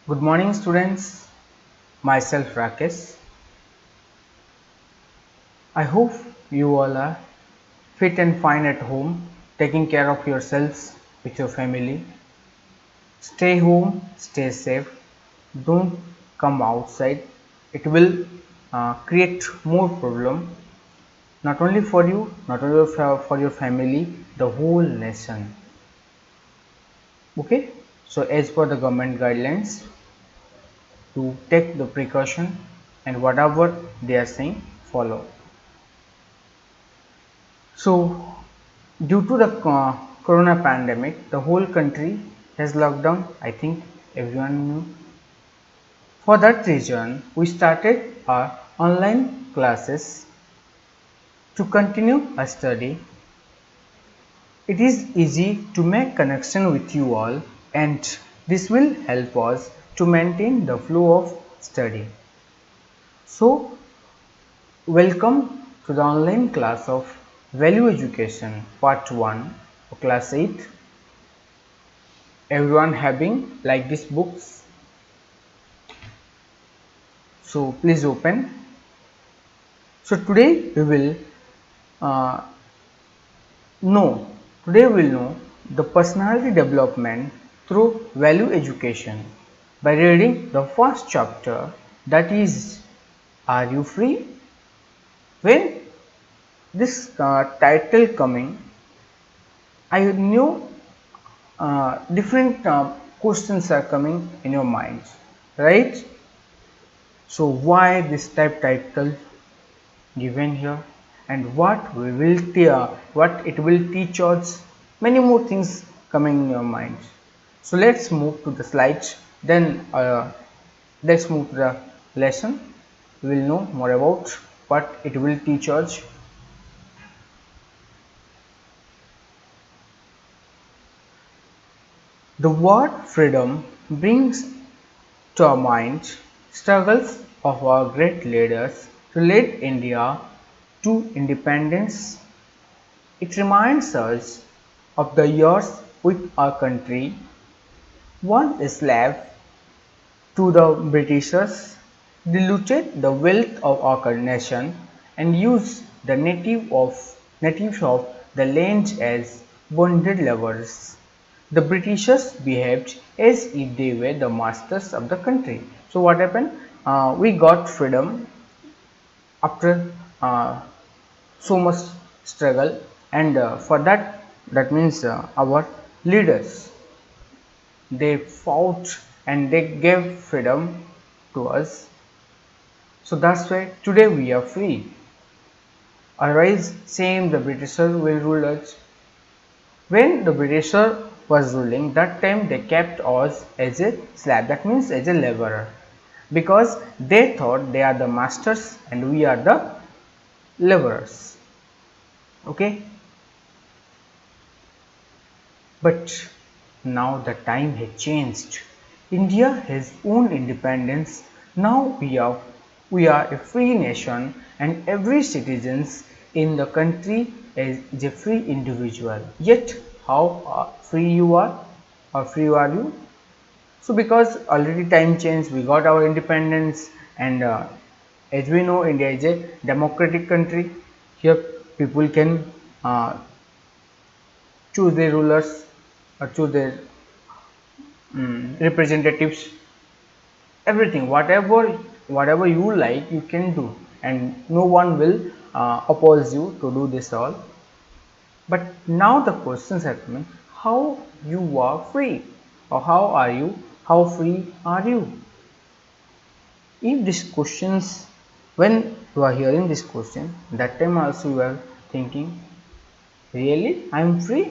Good morning students, myself Rakesh. I hope you all are fit and fine at home, taking care of yourselves with your family. Stay home, stay safe, don't come outside. It will create more problem not only for you, not only for your family, the whole nation. Okay, so as per the government guidelines, to take the precaution and whatever they are saying, follow. So, due to the corona pandemic, the whole country has locked down. I think everyone knew. For that reason, we started our online classes to continue a study. It is easy to make connection with you all, and this will help us to maintain the flow of study. So, welcome to the online class of Value Education Part 1 of Class 8. Everyone having like these books, so please open. So today we will uh, know the personality development through value education by reading the first chapter, that is, Are You Free? When this title coming, I knew different questions are coming in your minds, right? So why this type title given here, and what it will teach us, many more things coming in your mind. So let's move to the slides, then let's move to the lesson. We will know more about what it will teach us. The word freedom brings to our minds struggles of our great leaders to lead India to independence. It reminds us of the years with our country, once a slave to the Britishers, diluted the wealth of our nation and used the natives of the land as bonded laborers. The Britishers behaved as if they were the masters of the country. So what happened? We got freedom after so much struggle, and for that means our leaders, they fought and they gave freedom to us. So that's why today we are free. Otherwise, same the Britishers will rule us. When the Britisher was ruling, that time they kept us as a slave, that means as a laborer, because they thought they are the masters and we are the laborers. Okay, but now the time has changed. India has own independence. Now we are a free nation, and every citizen in the country is a free individual. Yet how free you are, or free are you? So because already time changed, we got our independence, and as we know, India is a democratic country. Here people can choose their rulers or choose their representatives, everything, whatever you like you can do, and no one will oppose you to do this all. But now the questions are coming, how you are free, or how free are you? If these questions, when you are hearing this question, that time also you are thinking, really I am free?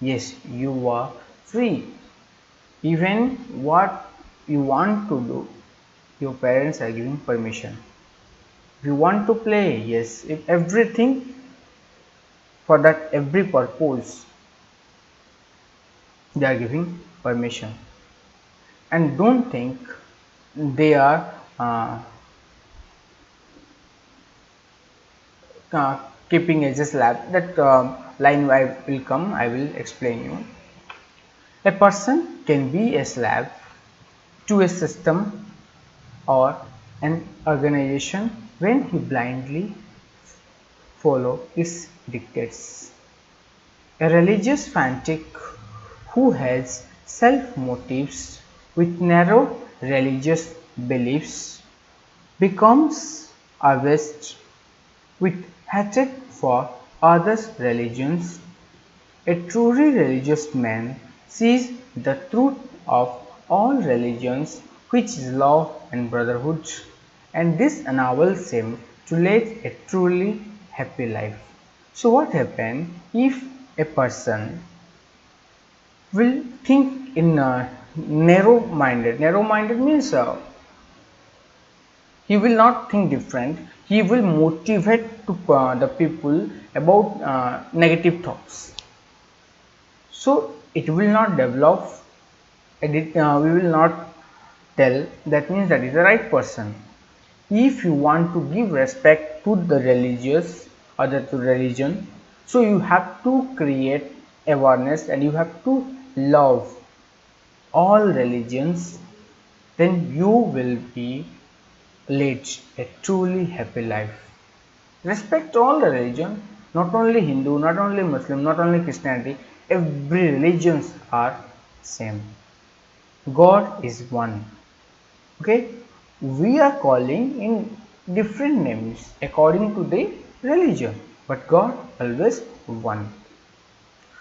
Yes, you are free. Even what you want to do, your parents are giving permission. If you want to play, yes, if everything, for that every purpose they are giving permission. And don't think they are keeping as a slab. That line I will come, I will explain you. A person can be a slave to a system or an organization when he blindly follow its dictates. A religious fanatic who has self-motives with narrow religious beliefs becomes obsessed with hatred for others' religions. A truly religious man sees the truth of all religions, which is love and brotherhood, and this enables him to lead a truly happy life. So what happens if a person will think in narrow-minded? Narrow-minded means he will not think different. He will motivate to the people about negative thoughts. So it will not develop. We will not tell. That means that is the right person. If you want to give respect to the religious or the religion, so you have to create awareness and you have to love all religions, then you will be lead a truly happy life. Respect all the religion, not only Hindu, not only Muslim, not only Christianity, every religions are same. God is one. Okay, we are calling in different names according to the religion, but God always one.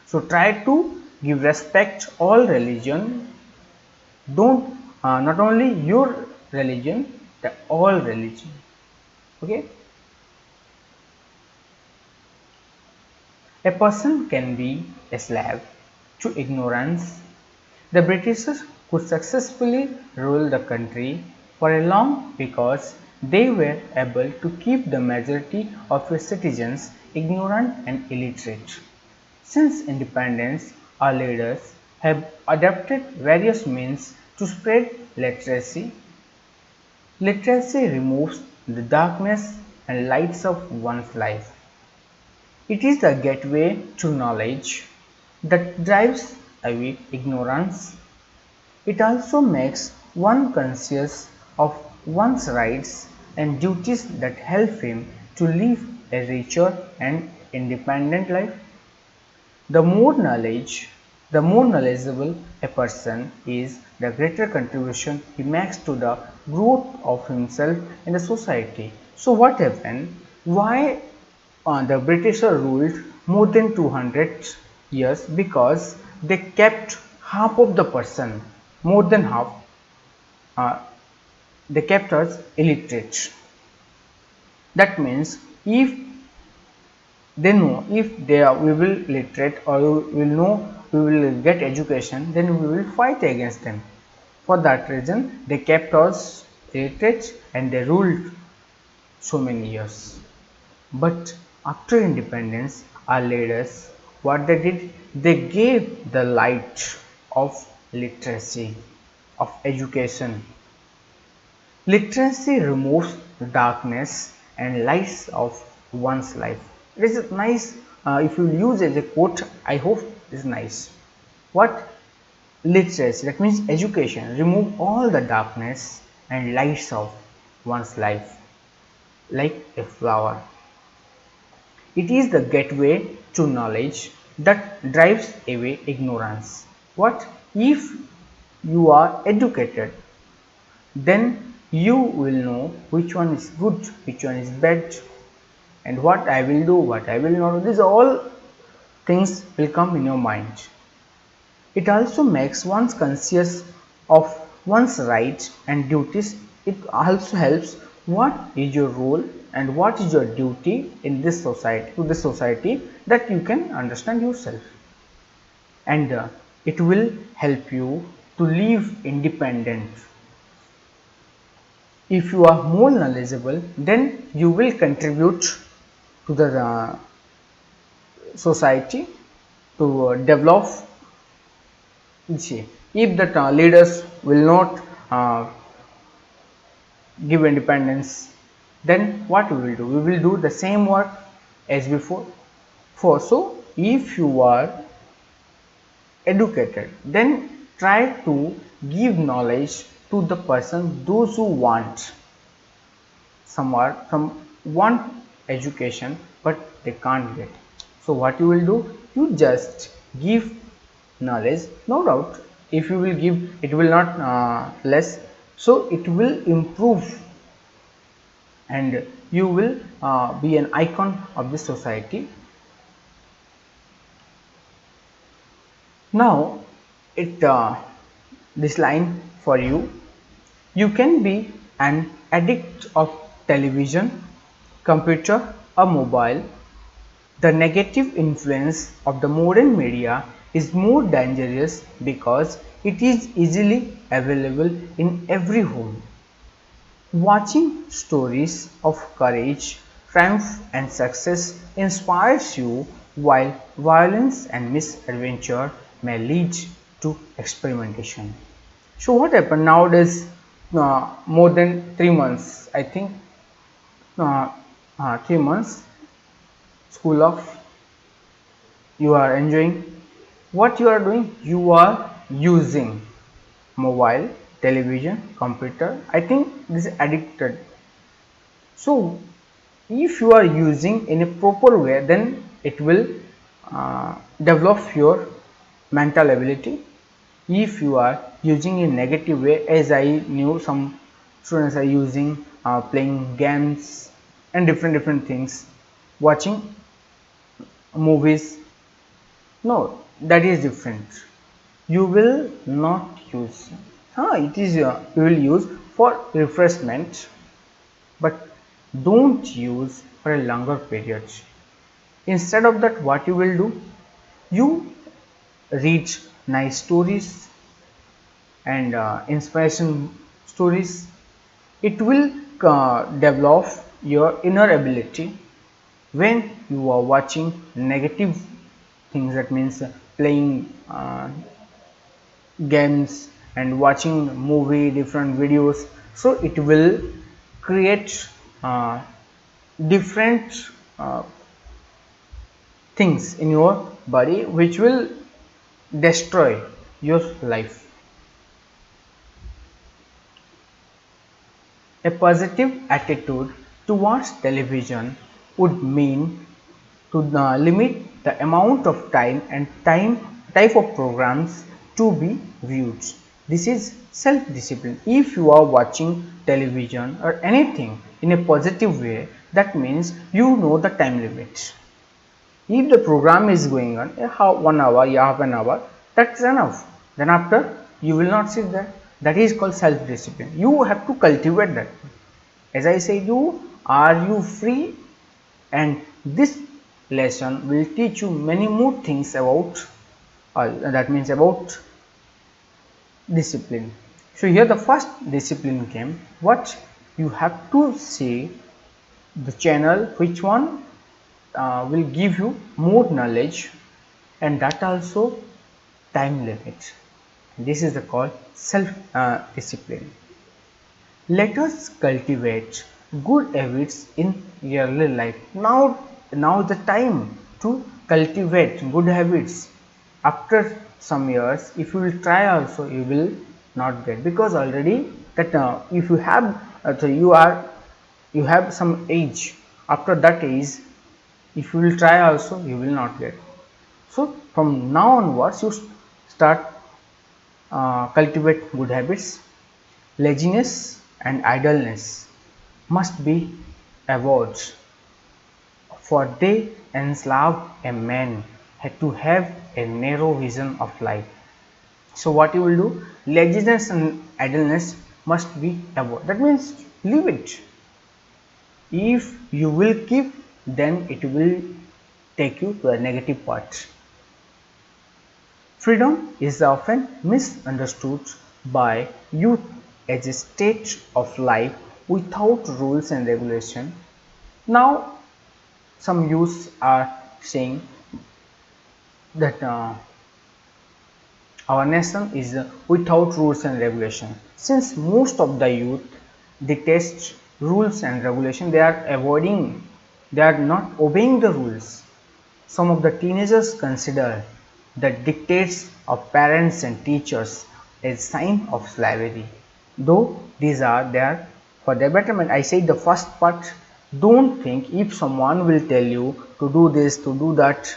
So try to give respect all religion. Don't not only your religion, the all religion. Okay, a person can be a slave to ignorance. The Britishers could successfully rule the country for a long because they were able to keep the majority of its citizens ignorant and illiterate. Since independence, our leaders have adopted various means to spread literacy. Literacy removes the darkness and lights of one's life. It is the gateway to knowledge that drives away ignorance. It also makes one conscious of one's rights and duties that help him to live a richer and independent life. The more knowledge, the more knowledgeable a person is, the greater contribution he makes to the growth of himself and the society. So what happened? Why the British ruled more than 200 years? Because they kept half of the person, more than half, uh, they kept us illiterate. That means if they know, if they are, we will literate or we will know, we will get education, then we will fight against them. For that reason they kept us illiterate and they ruled so many years. But after independence, our leaders, what they did, they gave the light of literacy, of education. Literacy removes darkness and lights of one's life. It is nice. If you use as a quote, I hope it is nice. What? Literacy, that means education, remove all the darkness and lights of one's life, like a flower. It is the gateway to knowledge that drives away ignorance. What? If you are educated, then you will know which one is good, which one is bad, and what I will do, what I will not do. These all things will come in your mind. It also makes one conscious of one's rights and duties. It also helps what is your role and what is your duty in this society, to this society, that you can understand yourself. And it will help you to live independent. If you are more knowledgeable, then you will contribute to the society to develop. See, if the leaders will not give independence, then what we will do? We will do the same work as before. So if you are educated, then try to give knowledge to the person, those who want some want education but they can't get. So what you will do, you just give knowledge. No doubt if you will give, it will not less, so it will improve and you will be an icon of the society. Now it this line for you: you can be an addict of television, computer or mobile. The negative influence of the modern media is more dangerous because it is easily available in every home. Watching stories of courage, triumph and success inspires you, while violence and misadventure may lead to experimentation. So what happened nowadays? More than 3 months, I think, uh, 3 months, school off, you are enjoying. What you are doing? You are using mobile, television, computer. I think this is addicted. So if you are using in a proper way, then it will develop your mental ability. If you are using in negative way, as I knew some students are using playing games and different things, watching movies, no, that is different. You will not use, it is you will use for refreshment, but don't use for a longer period. Instead of that, what you will do, you read nice stories and inspiration stories. It will develop your inner ability. When you are watching negative things, that means playing games and watching movie, different videos, so it will create different things in your body which will destroy your life. A positive attitude towards television would mean to limit the amount of time and type of programs to be viewed. This is self-discipline. If you are watching television or anything in a positive way, that means you know the time limit. If the program is going on 1 hour, half an hour, that's enough. Then after, you will not sit there. That is called self-discipline. You have to cultivate that. As I said, are you free? And this lesson will teach you many more things about, that means about discipline. So here the first discipline came. What you have to see the channel, which one will give you more knowledge, and that also time limit. This is the called self discipline. Let us cultivate good habits in yearly life. Now the time to cultivate good habits. After some years, if you will try also, you will not get, because already that if you have so you have some age. After that age, if you will try also, you will not get. So from now onwards, you start cultivate good habits. Laziness and idleness must be avoided, for they enslave a man to have a narrow vision of life. So what you will do, laziness and idleness must be avoided. That means leave it. If you will keep, then it will take you to a negative part. Freedom is often misunderstood by youth as a state of life without rules and regulation. Now some youths are saying that our nation is without rules and regulation. Since most of the youth detest rules and regulation, they are avoiding, they are not obeying the rules. Some of the teenagers consider the dictates of parents and teachers a sign of slavery. though these are there for their betterment. I said the first part, don't think if someone will tell you to do this, to do that,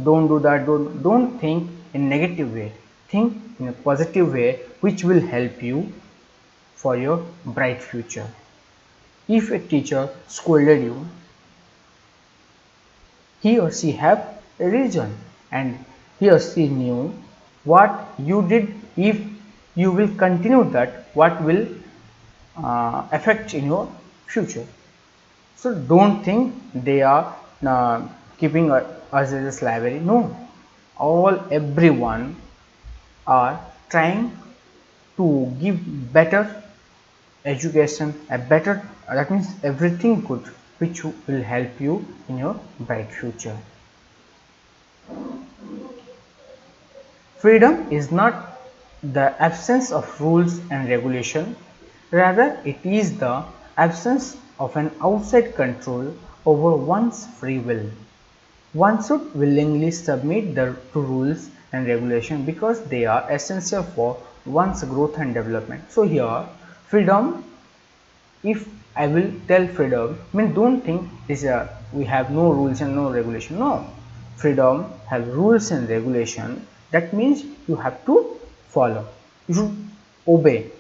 don't do that, don't think in negative way, think in a positive way which will help you for your bright future. If a teacher scolded you, he or she have a reason, and he or she knew what you did. If you will continue that, what will affect in your future. So don't think they are keeping us as a slavery. No, everyone are trying to give better education, a better, that means everything good which will help you in your bright future. Freedom is not the absence of rules and regulation, rather it is the absence of an outside control over one's free will. One should willingly submit to rules and regulation because they are essential for one's growth and development. So here, freedom, if I will tell freedom, mean don't think this we have no rules and no regulation. No, freedom have rules and regulation. That means you have to follow. You should obey.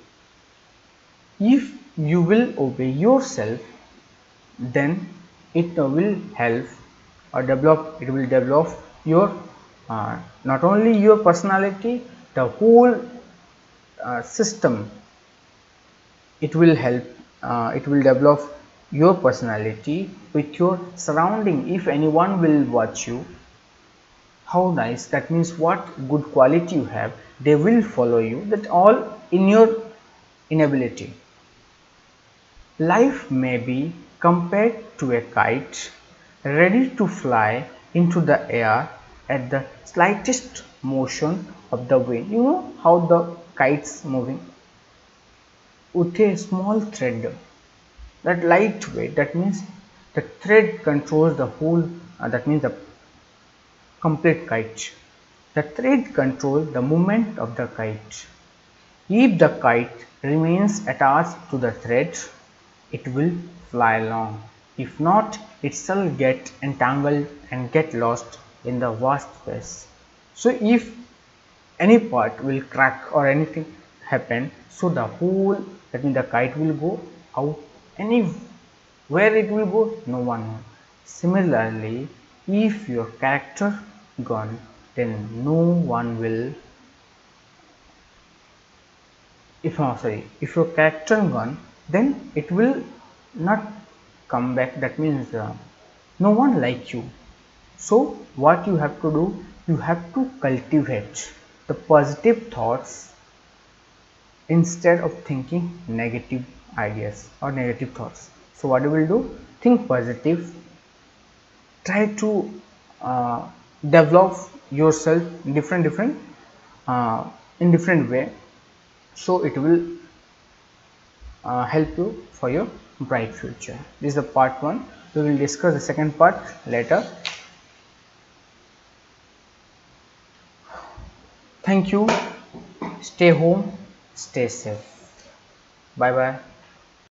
If you will obey yourself, then it will help or develop. It will develop your not only your personality, the whole system. It will help, it will develop your personality with your surrounding. If anyone will watch you, how nice, that means what good quality you have, they will follow you, that all in your inability. Life may be compared to a kite ready to fly into the air at the slightest motion of the wind. You know how the kite's moving with a small thread, that lightweight, that means the thread controls the whole, that means the complete kite. The thread controls the movement of the kite. If the kite remains attached to the thread, it will fly long. If not, it shall get entangled and get lost in the vast space. So if any part will crack or anything happen, so the whole, that means the kite will go out. Any where it will go, no one knows. Similarly, if your character gone, then no one will, if your character gone, then it will not come back. That means no one like you. So what you have to do, you have to cultivate the positive thoughts instead of thinking negative ideas or negative thoughts. So what you will do, think positive, try to develop yourself different in different way, so it will help you for your bright future. This is the part 1. We will discuss the second part later. Thank you. Stay home, stay safe. Bye bye.